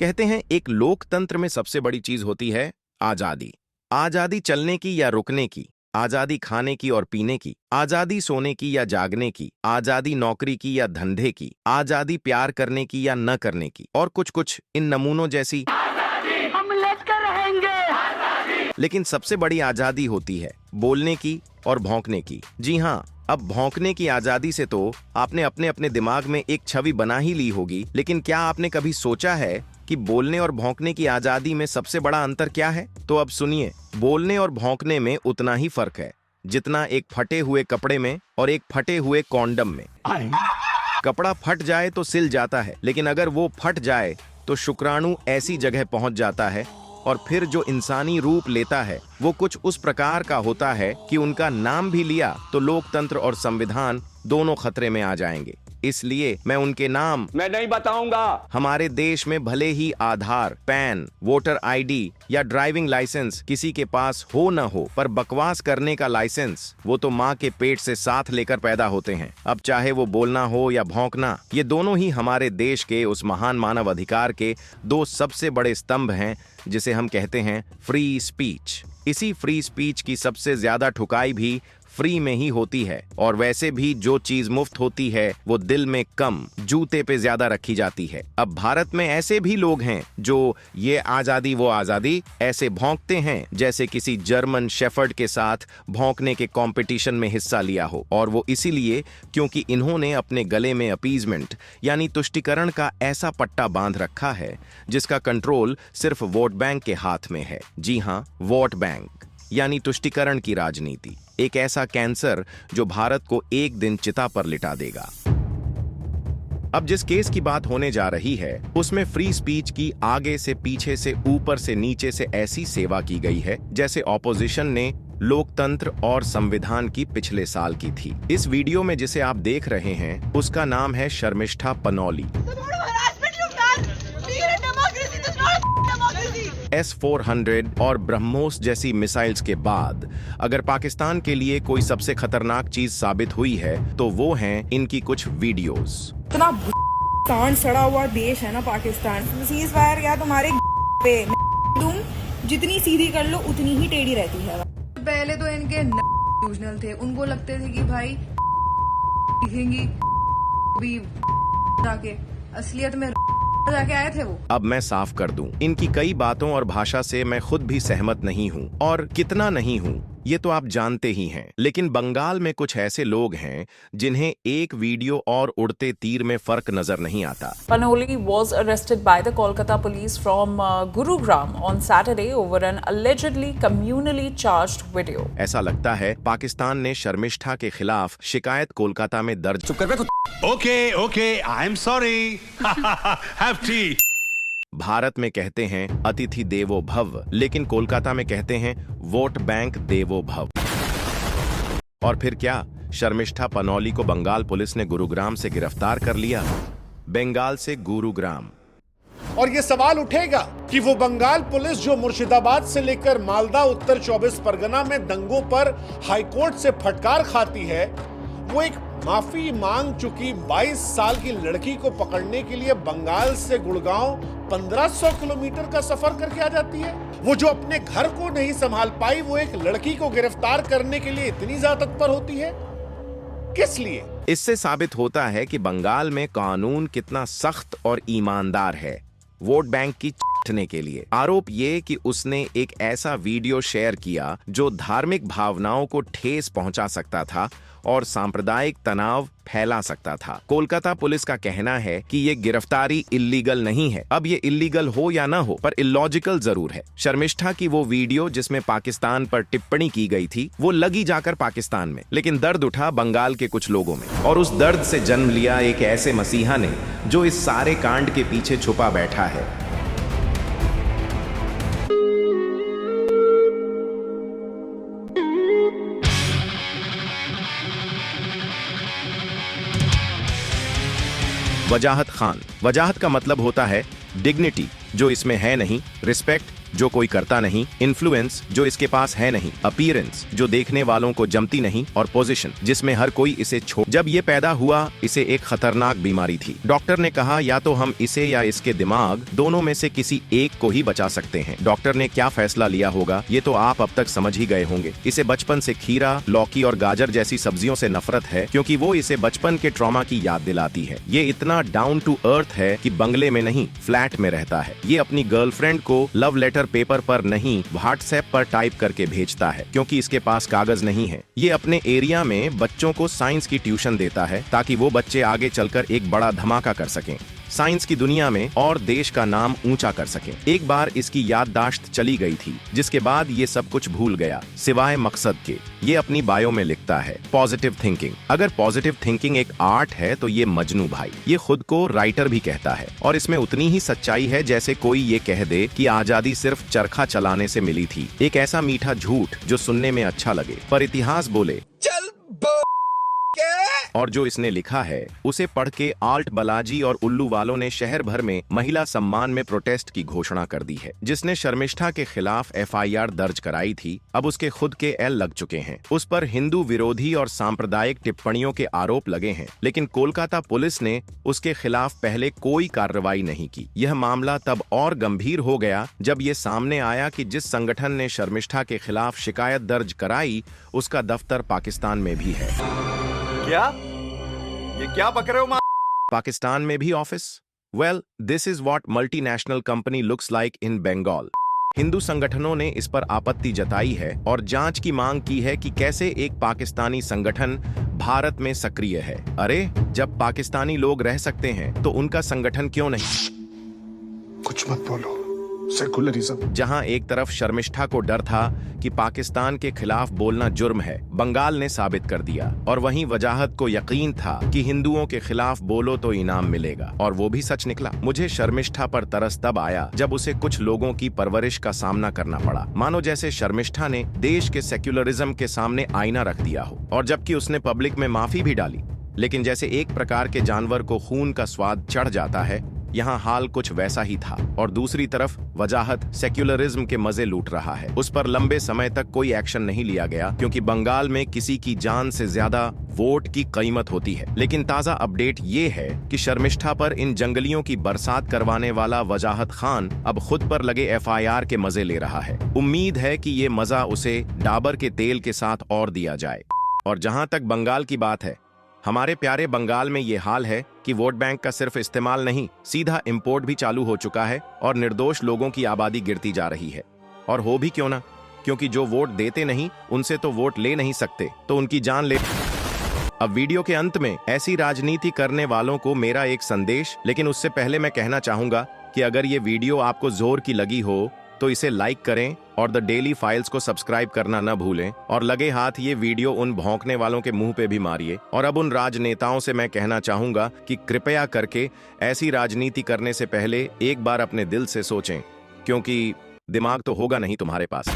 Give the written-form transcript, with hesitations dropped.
कहते हैं एक लोकतंत्र में सबसे बड़ी चीज होती है आजादी। आजादी चलने की या रुकने की, आजादी खाने की और पीने की, आजादी सोने की या जागने की, आजादी नौकरी की या धंधे की, आजादी प्यार करने की या न करने की, और कुछ कुछ इन नमूनों जैसी हम लेकर रहेंगे। लेकिन सबसे बड़ी आजादी होती है बोलने की और भौंकने की। जी हाँ, अब भौंकने की आजादी से तो आपने अपने अपने दिमाग में एक छवि बना ही ली होगी, लेकिन क्या आपने कभी सोचा है कि बोलने और भौंकने की आजादी में सबसे बड़ा अंतर क्या है? तो अब सुनिए, बोलने और भौंकने में उतना ही फर्क है जितना एक फटे हुए कपड़े में और एक फटे हुए कॉन्डम में। कपड़ा फट जाए तो सिल जाता है, लेकिन अगर वो फट जाए तो शुक्राणु ऐसी जगह पहुंच जाता है और फिर जो इंसानी रूप लेता है वो कुछ उस प्रकार का होता है कि उनका नाम भी लिया तो लोकतंत्र और संविधान दोनों खतरे में आ जाएंगे। इसलिए मैं उनके नाम नहीं बताऊंगा। हमारे देश में भले ही आधार, पैन, वोटर आईडी या ड्राइविंग लाइसेंस किसी के पास हो न हो, पर बकवास करने का लाइसेंस वो तो माँ के पेट से साथ लेकर पैदा होते हैं। अब चाहे वो बोलना हो या भौंकना, ये दोनों ही हमारे देश के उस महान मानव अधिकार के दो सबसे बड़े स्तंभ हैं जिसे हम कहते हैं फ्री स्पीच। इसी फ्री स्पीच की सबसे ज्यादा ठुकाई भी फ्री में ही होती है, और वैसे भी जो चीज मुफ्त होती है वो दिल में कम, जूते पे ज्यादा रखी जाती है। अब भारत में ऐसे भी लोग हैं जो ये आजादी वो आजादी ऐसे भौंकते हैं जैसे किसी जर्मन शेफर्ड के साथ भौंकने के कंपटीशन में हिस्सा लिया हो, और वो इसीलिए क्योंकि इन्होंने अपने गले में अपीजमेंट यानी तुष्टिकरण का ऐसा पट्टा बांध रखा है जिसका कंट्रोल सिर्फ वोट बैंक के हाथ में है। जी हाँ, वोट बैंक यानी तुष्टिकरण की राजनीति, एक ऐसा कैंसर जो भारत को एक दिन चिता पर लिटा देगा। अब जिस केस की बात होने जा रही है उसमें फ्री स्पीच की आगे से पीछे से ऊपर से नीचे से ऐसी सेवा की गई है जैसे ऑपोजिशन ने लोकतंत्र और संविधान की पिछले साल की थी। इस वीडियो में जिसे आप देख रहे हैं उसका नाम है शर्मिष्ठा पनौली। S-400 और ब्रह्मोस जैसी मिसाइल्स के बाद अगर पाकिस्तान के लिए कोई सबसे खतरनाक चीज साबित हुई है तो वो हैं इनकी कुछ वीडियोस। इतना कांड सड़ा हुआ देश है ना पाकिस्तान। सीज फायर या तुम्हारे पे तुम जितनी सीधी कर लो उतनी ही टेढ़ी रहती है। पहले तो इनके यूजनल थे, उनको लगते थे कि भाई दिखेंगी भी जाके, असलियत में जाके आए थे वो। अब मैं साफ कर दूं, इनकी कई बातों और भाषा से मैं खुद भी सहमत नहीं हूं, और कितना नहीं हूं ये तो आप जानते ही हैं। लेकिन बंगाल में कुछ ऐसे लोग हैं जिन्हें एक वीडियो और उड़ते तीर में फर्क नजर नहीं आता। Panoli was arrested by the Kolkata police from Gurugram on Saturday over an allegedly communally charged video. ऐसा लगता है पाकिस्तान ने शर्मिष्ठा के खिलाफ शिकायत कोलकाता में दर्ज। Okay, I am sorry. Have T. Bharat में कहते हैं अतिथि देवो भव, लेकिन कोलकाता में कहते हैं वोट बैंक देवो भव। और फिर क्या, शर्मिष्ठा पनौली को बंगाल पुलिस ने गुरुग्राम से गिरफ्तार कर लिया। बंगाल से गुरुग्राम। और ये सवाल उठेगा कि वो बंगाल पुलिस जो मुर्शिदाबाद से लेकर मालदा उत्तर 24 परगना में दंगों पर हाईकोर्ट से फटकार खाती है, वो एक माफी मांग चुकी 22 साल की लड़की को पकड़ने के लिए बंगाल से गुड़गांव 1500 किलोमीटर का सफर करके आ जाती है। वो जो अपने घर को नहीं संभाल पाई, वो एक लड़की को गिरफ्तार करने के लिए इतनी ज्यादा तत्पर होती है, किस लिए? इससे साबित होता है कि बंगाल में कानून कितना सख्त और ईमानदार है वोट बैंक की चटने के लिए। आरोप ये कि उसने एक ऐसा वीडियो शेयर किया जो धार्मिक भावनाओं को ठेस पहुंचा सकता था और सांप्रदायिक तनाव फैला सकता था। कोलकाता पुलिस का कहना है कि ये गिरफ्तारी इल्लीगल नहीं है। अब ये इल्लीगल हो या ना हो, पर इलॉजिकल जरूर है। शर्मिष्ठा की वो वीडियो जिसमें पाकिस्तान पर टिप्पणी की गई थी वो लगी जाकर पाकिस्तान में, लेकिन दर्द उठा बंगाल के कुछ लोगों में, और उस दर्द से जन्म लिया एक ऐसे मसीहा ने जो इस सारे कांड के पीछे छुपा बैठा है। वजाहत खान। वजाहत का मतलब होता है डिग्निटी, जो इसमें है नहीं, रिस्पेक्ट, जो कोई करता नहीं, इन्फ्लुएंस जो इसके पास है नहीं, अपीयरेंस जो देखने वालों को जमती नहीं, और पोजीशन जिसमें हर कोई इसे छोड़। जब ये पैदा हुआ इसे एक खतरनाक बीमारी थी। डॉक्टर ने कहा या तो हम इसे या इसके दिमाग दोनों में से किसी एक को ही बचा सकते हैं। डॉक्टर ने क्या फैसला लिया होगा ये तो आप अब तक समझ ही गए होंगे। इसे बचपन से खीरा, लौकी और गाजर जैसी सब्जियों से नफरत है, क्योंकि वो इसे बचपन के ट्रॉमा की याद दिलाती है। ये इतना डाउन टू अर्थ है कि बंगले में नहीं, फ्लैट में रहता है। ये अपनी गर्लफ्रेंड को लव लेटर पेपर पर नहीं, व्हाट्सएप पर टाइप करके भेजता है, क्योंकि इसके पास कागज नहीं है। ये अपने एरिया में बच्चों को साइंस की ट्यूशन देता है ताकि वो बच्चे आगे चलकर एक बड़ा धमाका कर सकें, साइंस की दुनिया में और देश का नाम ऊंचा कर सकें। एक बार इसकी याददाश्त चली गई थी, जिसके बाद ये सब कुछ भूल गया सिवाय मकसद के। ये अपनी बायो में लिखता है पॉजिटिव थिंकिंग। अगर पॉजिटिव थिंकिंग एक आर्ट है तो ये मजनू भाई। ये खुद को राइटर भी कहता है, और इसमें उतनी ही सच्चाई है जैसे कोई ये कह दे कि आजादी सिर्फ चरखा चलाने से मिली थी। एक ऐसा मीठा झूठ जो सुनने में अच्छा लगे पर इतिहास बोले और जो इसने लिखा है उसे पढ़ के आल्ट बालाजी और उल्लू वालों ने शहर भर में महिला सम्मान में प्रोटेस्ट की घोषणा कर दी है। जिसने शर्मिष्ठा के खिलाफ FIR दर्ज कराई थी, अब उसके खुद के एल लग चुके हैं। उस पर हिंदू विरोधी और सांप्रदायिक टिप्पणियों के आरोप लगे हैं, लेकिन कोलकाता पुलिस ने उसके खिलाफ पहले कोई कार्रवाई नहीं की। यह मामला तब और गंभीर हो गया जब ये सामने आया कि जिस संगठन ने शर्मिष्ठा के खिलाफ शिकायत दर्ज कराई उसका दफ्तर पाकिस्तान में भी है। क्या? ये क्या बक रहे हो? पाकिस्तान में भी office? Well, this is what multinational company looks like in Bengal. Hindu संगठनों ने इस पर आपत्ति जताई है और जांच की मांग की है कि कैसे एक पाकिस्तानी संगठन भारत में सक्रिय है। अरे, जब पाकिस्तानी लोग रह सकते हैं तो उनका संगठन क्यों नहीं? कुछ मत बोलो, सेकुलरिज्म। जहां एक तरफ शर्मिष्ठा को डर था कि पाकिस्तान के खिलाफ बोलना जुर्म है, बंगाल ने साबित कर दिया, और वहीं वजाहत को यकीन था कि हिंदुओं के खिलाफ बोलो तो इनाम मिलेगा, और वो भी सच निकला। मुझे शर्मिष्ठा पर तरस तब आया जब उसे कुछ लोगों की परवरिश का सामना करना पड़ा, मानो जैसे शर्मिष्ठा ने देश के सेक्युलरिज्म के सामने आईना रख दिया हो, और जबकि उसने पब्लिक में माफी भी डाली। लेकिन जैसे एक प्रकार के जानवर को खून का स्वाद चढ़ जाता है, यहाँ हाल कुछ वैसा ही था। और दूसरी तरफ वजाहत सेक्युलरिज्म के मजे लूट रहा है। उस पर लंबे समय तक कोई एक्शन नहीं लिया गया, क्योंकि बंगाल में किसी की जान से ज्यादा वोट की कीमत होती है। लेकिन ताजा अपडेट ये है कि शर्मिष्ठा पर इन जंगलियों की बरसात करवाने वाला वजाहत खान अब खुद पर लगे FIR के मजे ले रहा है। उम्मीद है कि ये मजा उसे डाबर के तेल के साथ और दिया जाए। और जहां तक बंगाल की बात है, हमारे प्यारे बंगाल में ये हाल है कि वोट बैंक का सिर्फ इस्तेमाल नहीं, सीधा इंपोर्ट भी चालू हो चुका है, और निर्दोष लोगों की आबादी गिरती जा रही है। और हो भी क्यों ना, क्योंकि जो वोट देते नहीं उनसे तो वोट ले नहीं सकते, तो उनकी जान ले। अब वीडियो के अंत में ऐसी राजनीति करने वालों को मेरा एक संदेश, लेकिन उससे पहले मैं कहना चाहूंगा कि अगर ये वीडियो आपको जोर की लगी हो तो इसे लाइक करें और द डेली फाइल्स को सब्सक्राइब करना न भूलें, और लगे हाथ ये वीडियो उन भौंकने वालों के मुंह पे भी मारिए। और अब उन राजनेताओं से मैं कहना चाहूंगा कि कृपया करके ऐसी राजनीति करने से पहले एक बार अपने दिल से सोचें, क्योंकि दिमाग तो होगा नहीं तुम्हारे पास।